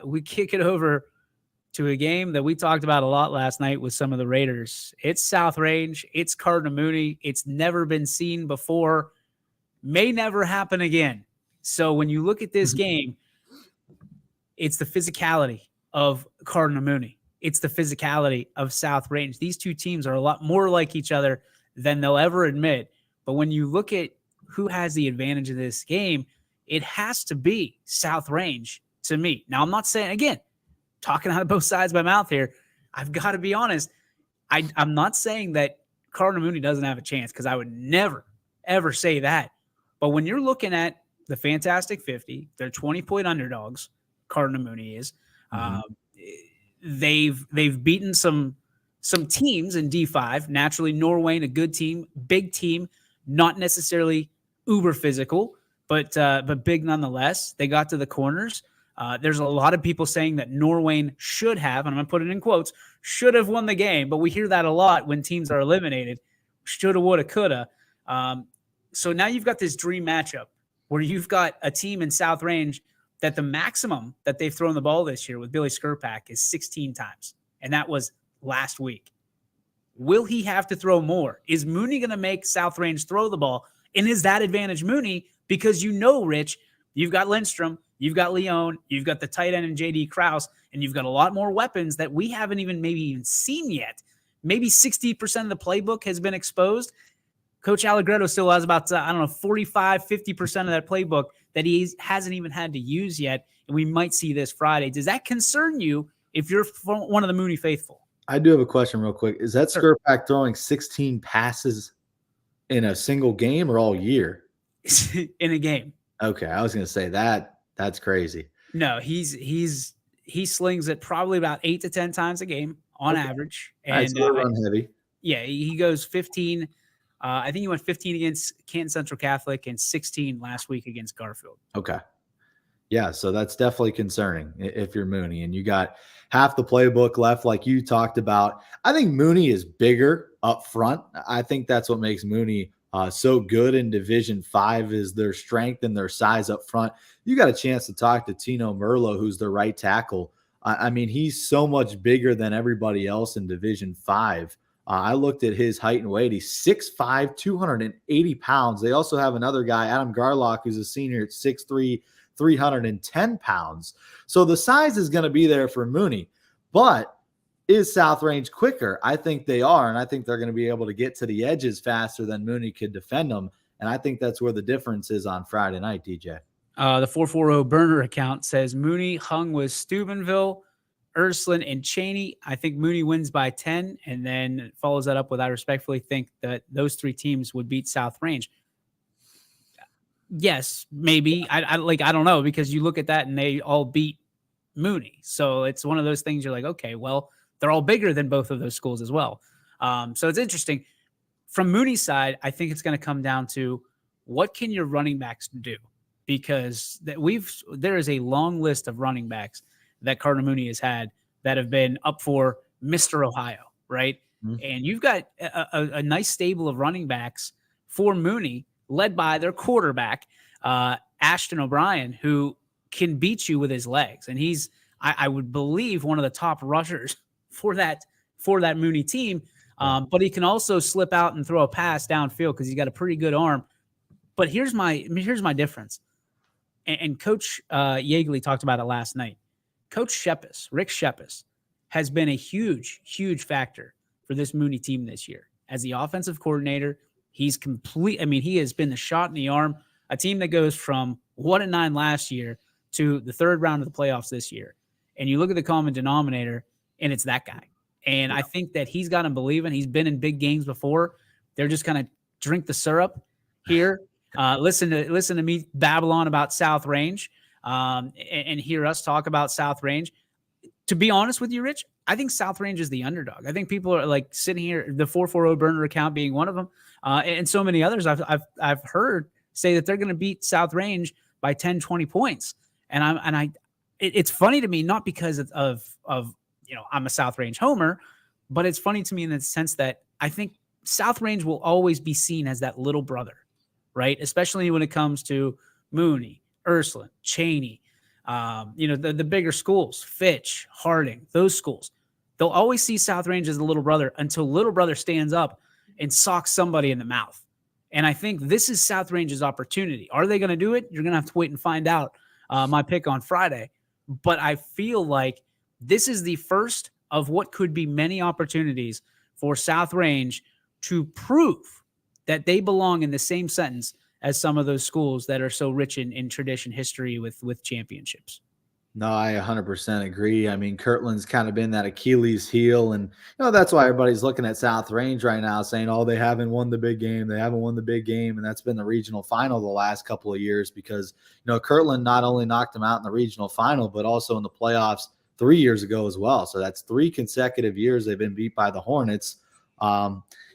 We kick it over to a game that we talked about a lot last night with some of the Raiders. It's South Range. It's Cardinal Mooney. It's never been seen before. May never happen again. So when you look at this game, it's the physicality of Cardinal Mooney. It's the physicality of South Range. These two teams are a lot more like each other than they'll ever admit. But when you look at who has the advantage of this game, it has to be South Range to me. Now, I'm not saying, again, talking out of both sides of my mouth here, I've got to be honest. I'm not saying that Cardinal Mooney doesn't have a chance, because I would never, ever say that. But when you're looking at the Fantastic 50, they're 20-point underdogs. Cardinal Mooney is. They've beaten some teams in D5. Naturally, Norway, a good team, big team, not necessarily uber physical, but big nonetheless. They got to the corners. There's a lot of people saying that Norway should have, and I'm going to put it in quotes, should have won the game. But we hear that a lot when teams are eliminated. Shoulda, woulda, coulda. So now you've got this dream matchup where you've got a team in South Range that the maximum that they've thrown the ball this year with Billy Skirpak is 16 times. And that was last week. Will he have to throw more? Is Mooney going to make South Range throw the ball? And is that advantage Mooney? Because Rich, you've got Lindstrom, you've got Leone, you've got the tight end and J.D. Krause, and you've got a lot more weapons that we haven't even seen yet. Maybe 60% of the playbook has been exposed. Coach Allegretto still has about, 45, 50% of that playbook that he hasn't even had to use yet, and we might see this Friday. Does that concern you if you're one of the Mooney faithful? I do have a question real quick. Is that Skirpak throwing 16 passes in a single game or all year? In a game. Okay, I was going to say that's crazy. No, he slings it probably about 8 to 10 times a game on average. And so run heavy. Yeah, he goes 15. I think he went 15 against Canton Central Catholic and 16 last week against Garfield. Okay. Yeah, so that's definitely concerning if you're Mooney and you got half the playbook left like you talked about. I think Mooney is bigger up front. I think that's what makes Mooney so good in Division 5 is their strength and their size up front. You got a chance to talk to Tino Merlo, who's the right tackle. I mean, he's so much bigger than everybody else in Division 5. I looked at his height and weight. He's 6'5", 280 pounds. They also have another guy, Adam Garlock, who's a senior at 6'3", 310 pounds. So the size is going to be there for Mooney. But is South Range quicker? I think they are, and I think they're going to be able to get to the edges faster than Mooney could defend them. And I think that's where the difference is on Friday night, DJ. The 440 burner account says Mooney hung with Steubenville, Ursuline, and Cheney. I think Mooney wins by 10, and then follows that up with I respectfully think that those 3 teams would beat South Range. Yes, maybe. I don't know, because you look at that and they all beat Mooney. So it's one of those things you're like, okay, well, they're all bigger than both of those schools as well. So it's interesting. From Mooney's side, I think it's going to come down to what can your running backs do? Because there is a long list of running backs that Cardinal Mooney has had that have been up for Mr. Ohio, right? Mm-hmm. And you've got a nice stable of running backs for Mooney, led by their quarterback, Ashton O'Brien, who can beat you with his legs. And he's, I would believe, one of the top rushers for that Mooney team. But he can also slip out and throw a pass downfield because he's got a pretty good arm. But here's my difference. And Coach Yeagley talked about it last night. Coach Rick Shepis, has been a huge, huge factor for this Mooney team this year. As the offensive coordinator, he has been the shot in the arm, a team that goes from 1-9 last year to the 3rd round of the playoffs this year. And you look at the common denominator, and it's that guy. And I think that he's got him believing. He's been in big games before. They're just kind of drink the syrup here. Listen to me babble on about South Range and hear us talk about South Range. To be honest with you, Rich, I think South Range is the underdog. I think people are like sitting here, the 440 burner account being one of them, and so many others I've heard say that they're going to beat South Range by 10, 20 points. And it's funny to me, not because of I'm a South Range homer, but it's funny to me in the sense that I think South Range will always be seen as that little brother, right? Especially when it comes to Mooney, Ursuline, Cheney, the bigger schools, Fitch, Harding, those schools. They'll always see South Range as the little brother until little brother stands up and socks somebody in the mouth. And I think this is South Range's opportunity. Are they going to do it? You're going to have to wait and find out. My pick on Friday. But I feel like this is the first of what could be many opportunities for South Range to prove that they belong in the same sentence as some of those schools that are so rich in tradition, history with championships. No, I 100% agree. I mean, Kirtland's kind of been that Achilles heel, and that's why everybody's looking at South Range right now, saying, "Oh, they haven't won the big game. They haven't won the big game," and that's been the regional final the last couple of years because Kirtland not only knocked them out in the regional final, but also in the playoffs 3 years ago as well. So that's 3 consecutive years they've been beat by the Hornets.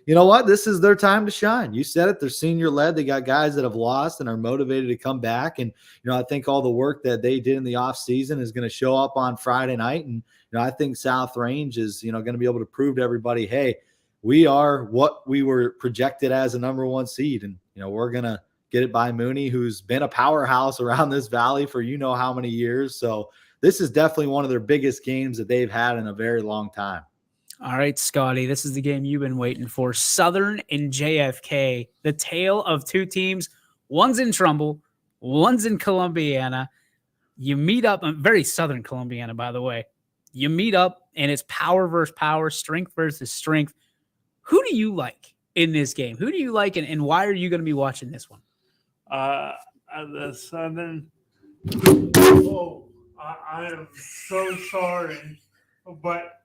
You know what? This is their time to shine. You said it. They're senior led. They got guys that have lost and are motivated to come back. And, I think all the work that they did in the offseason is going to show up on Friday night. And, I think South Range is, going to be able to prove to everybody, hey, we are what we were projected as a number 1 seed. And, we're going to get it by Mooney, who's been a powerhouse around this valley for how many years. So this is definitely one of their biggest games that they've had in a very long time. All right, Scotty, this is the game you've been waiting for. Southern and JFK, the tale of 2 teams. One's in Trumbull, one's in Columbiana. You meet up, very Southern Columbiana, by the way. You meet up, and it's power versus power, strength versus strength. Who do you like in this game? Who do you like, and why are you going to be watching this one? The Southern. Oh, I am so sorry, but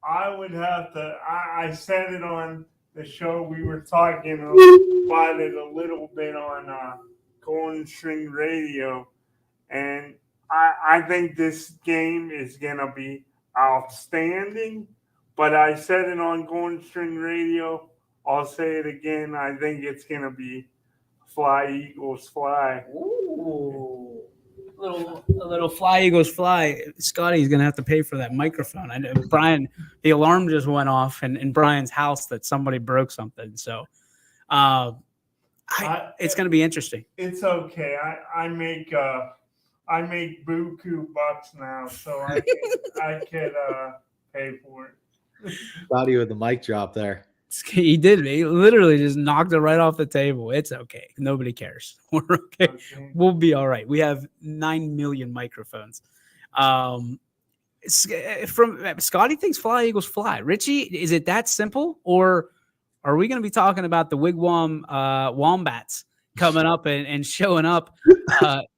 I would have to. I said it on the show. We were talking about it a little bit on Golden String Radio, and I think this game is gonna be outstanding. But I said it on Golden String Radio. I'll say it again. I think it's gonna be Fly Eagles Fly. Ooh. A little fly Eagles fly. Scotty's gonna have to pay for that microphone. I know Brian, the alarm just went off in Brian's house that somebody broke something. So it's gonna be interesting. It's okay. I make buku bucks now, so I could pay for it. Scotty with the mic drop there. He did. He literally just knocked it right off the table. It's okay. Nobody cares. We're okay. We'll be all right. We have 9 million microphones. From Scotty thinks Fly Eagles fly. Richie, is it that simple, or are we going to be talking about the Wigwam Wombats coming up and showing up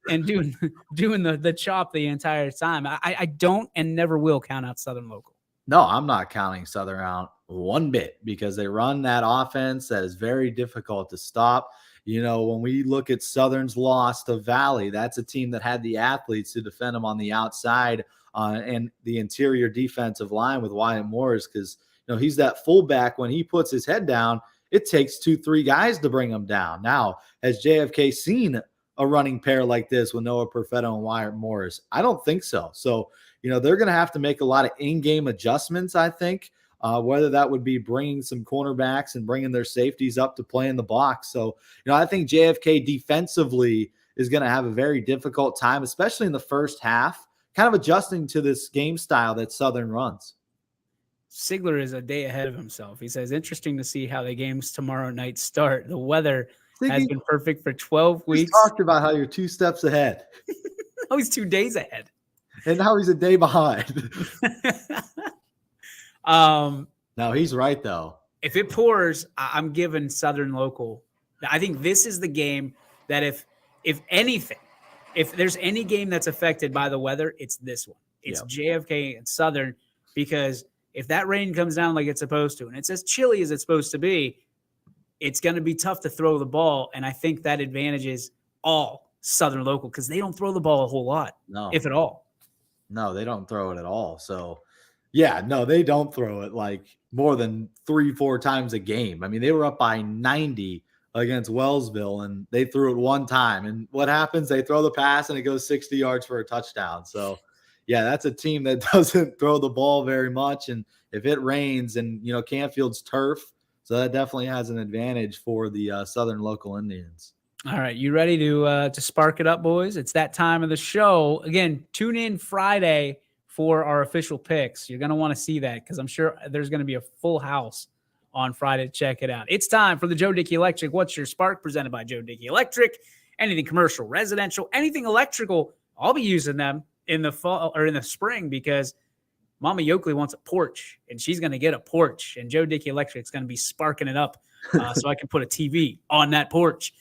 and doing the chop the entire time? I don't and never will count out Southern Local. No, I'm not counting Southern out one bit because they run that offense that is very difficult to stop. When we look at Southern's loss to Valley, that's a team that had the athletes to defend them on the outside and the interior defensive line with Wyatt Morris because, he's that fullback. When he puts his head down, it takes 2-3 guys to bring him down. Now, has JFK seen a running pair like this with Noah Perfetto and Wyatt Morris? I don't think so. So, they're going to have to make a lot of in-game adjustments, I think, whether that would be bringing some cornerbacks and bringing their safeties up to play in the box. So, I think JFK defensively is going to have a very difficult time, especially in the first half, kind of adjusting to this game style that Southern runs. Sigler is a day ahead of himself. He says, interesting to see how the games tomorrow night start. The weather has been perfect for 12 weeks. We talked about how you're 2 steps ahead. Oh, he's 2 days ahead. And now he's a day behind. No, he's right, though. If it pours, I'm giving Southern Local. I think this is the game that if anything, if there's any game that's affected by the weather, it's this one. It's JFK and Southern, because if that rain comes down like it's supposed to, and it's as chilly as it's supposed to be, it's going to be tough to throw the ball. And I think that advantages all Southern Local because they don't throw the ball a whole lot, if at all. No, they don't throw it at all. So, yeah, no, they don't throw it like more than 3-4 times a game. I mean, they were up by 90 against Wellsville, and they threw it one time. And what happens? They throw the pass, and it goes 60 yards for a touchdown. So, yeah, that's a team that doesn't throw the ball very much. And if it rains, and, Canfield's turf, so that definitely has an advantage for the Southern Local Indians. All right, you ready to spark it up, boys? It's that time of the show. Again, tune in Friday for our official picks. You're going to want to see that because I'm sure there's going to be a full house on Friday to check it out. It's time for the Joe Dickey Electric. What's Your Spark? Presented by Joe Dickey Electric. Anything commercial, residential, anything electrical, I'll be using them in the fall or in the spring because Mama Yoakley wants a porch, and she's going to get a porch, and Joe Dickey Electric is going to be sparking it up so I can put a TV on that porch.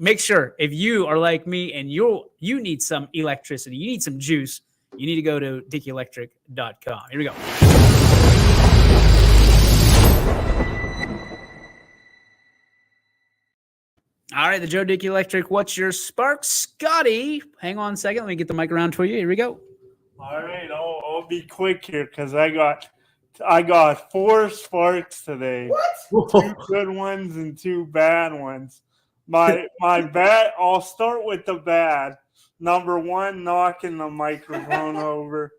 make sure if you are like me and you need some electricity, you need some juice, you need to go to dickelectric.com. Here we go. All right, the Joe Dickey Electric. What's your spark, Scotty? Hang on a second. Let me get the mic around for you. Here we go. All right, I'll be quick here because I got 4 sparks today. What? 2 good ones and 2 bad ones. My bad. I'll start with the bad. Number 1, knocking the microphone over.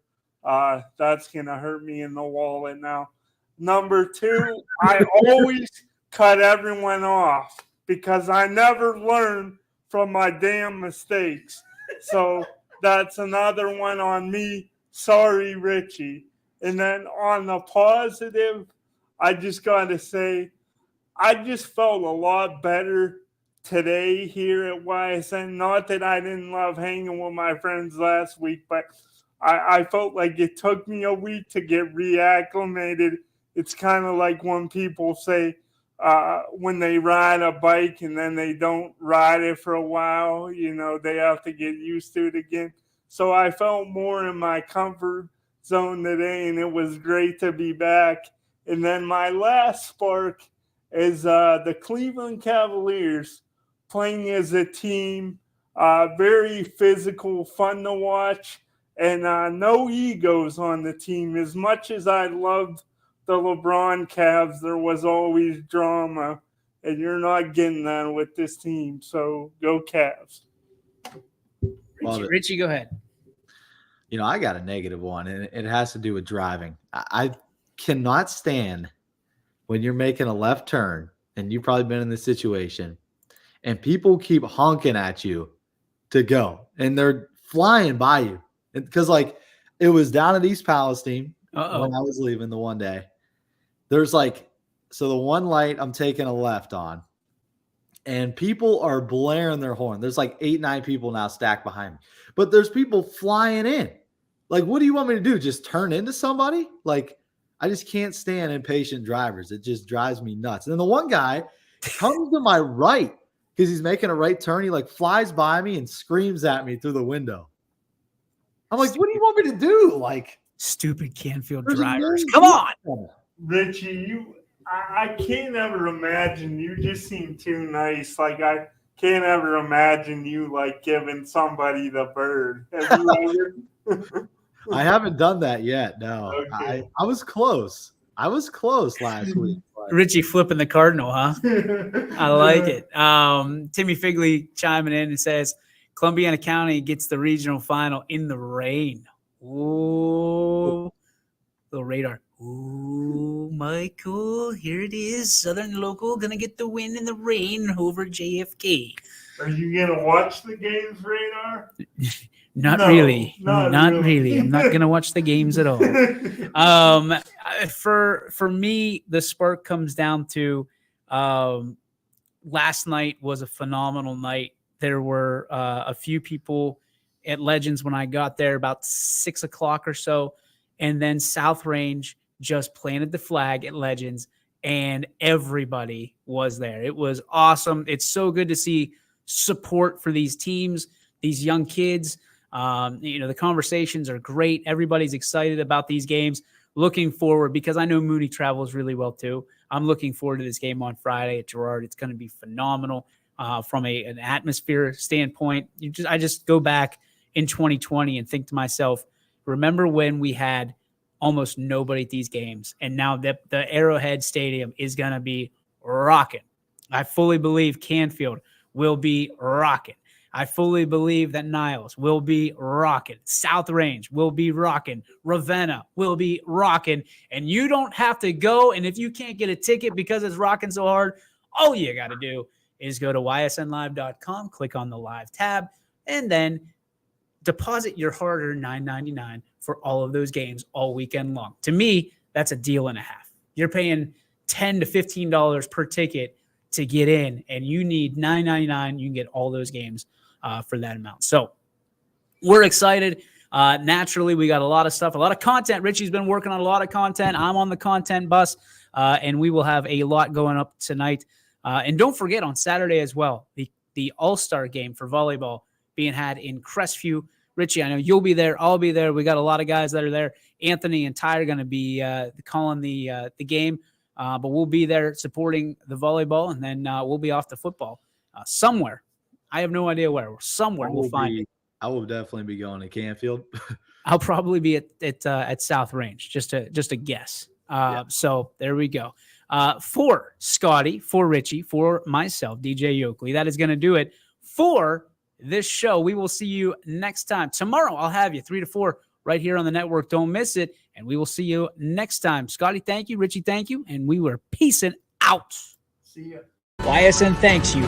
That's gonna hurt me in the wallet now. Number 2, I always cut everyone off because I never learn from my damn mistakes. So that's another one on me. Sorry, Richie. And then on the positive, I just got to say, I just felt a lot better today here at YSN. Not that I didn't love hanging with my friends last week, but I felt like it took me a week to get reacclimated. It's kind of like when people say, when they ride a bike and then they don't ride it for a while, they have to get used to it again. So I felt more in my comfort zone today, and it was great to be back. And then my last spark is the Cleveland Cavaliers playing as a team, very physical, fun to watch, and no egos on the team. As much as I loved the LeBron Cavs, there was always drama, and you're not getting that with this team. So go Cavs. Richie, go ahead. I got a negative one, and it has to do with driving. I cannot stand when you're making a left turn, and you've probably been in this situation, and people keep honking at you to go, and they're flying by you. Because, it was down at East Palestine when I was leaving the one day. There's so the one light I'm taking a left on, and people are blaring their horn. There's 8, 9 people now stacked behind me, but there's people flying in. What do you want me to do? Just turn into somebody? I just can't stand impatient drivers. It just drives me nuts. And then the one guy comes to my right because he's making a right turn. He flies by me and screams at me through the window. I'm like, what do you want me to do? Stupid Canfield drivers. Come on. Richie, I can't ever imagine. You just seem too nice. I can't ever imagine you giving somebody the bird. Have you ever? I haven't done that yet. No, Okay. I was close. I was close last week. Richie flipping the Cardinal, huh? I like it. Timmy Figley chiming in and says, Columbiana County gets the regional final in the rain. Ooh. Little radar. Ooh, Michael, here it is. Southern Local gonna get the win in the rain over JFK. Are you gonna watch the games, Radar? Not No, really. not really. I'm not gonna watch the games at all. For me, the spark comes down to last night was a phenomenal night. There were a few people at Legends when I got there, about 6 o'clock or so, and then South Range just planted the flag at Legends, and everybody was there. It was awesome. It's so good to see support for these teams, these young kids. The conversations are great. Everybody's excited about these games. Looking forward, because I know Mooney travels really well too. I'm looking forward to this game on Friday at Girard. It's going to be phenomenal from an atmosphere standpoint. I just go back in 2020 and think to myself, remember when we had almost nobody at these games, and now the Arrowhead Stadium is going to be rocking. I fully believe Canfield will be rocking. I fully believe that Niles will be rocking. South Range will be rocking. Ravenna will be rocking. And you don't have to go. And if you can't get a ticket because it's rocking so hard, all you got to do is go to ysnlive.com, click on the live tab, and then deposit your hard-earned $9.99 for all of those games all weekend long. To me, that's a deal and a half. You're paying $10 to $15 per ticket to get in, and you need $9.99. You can get all those games for that amount. So we're excited. Naturally, we got a lot of stuff, a lot of content. Richie's been working on a lot of content. I'm on the content bus, and we will have a lot going up tonight. And don't forget on Saturday as well, the the All-Star game for volleyball being had in Crestview. Richie, I know you'll be there. I'll be there. We got a lot of guys that are there. Anthony and Ty are going to be calling the game, but we'll be there supporting the volleyball, and then we'll be off to football somewhere. I have no idea where. Somewhere we'll find it. I will definitely be going to Canfield. I'll probably be at South Range, just a guess. So there we go. For Scotty, for Richie, for myself, DJ Yoakley, that is going to do it for this show. We will see you next time. Tomorrow, I'll have you 3 to 4 right here on the network. Don't miss it. And we will see you next time. Scotty, thank you. Richie, thank you. And we were peacing out. See ya. YSN thanks you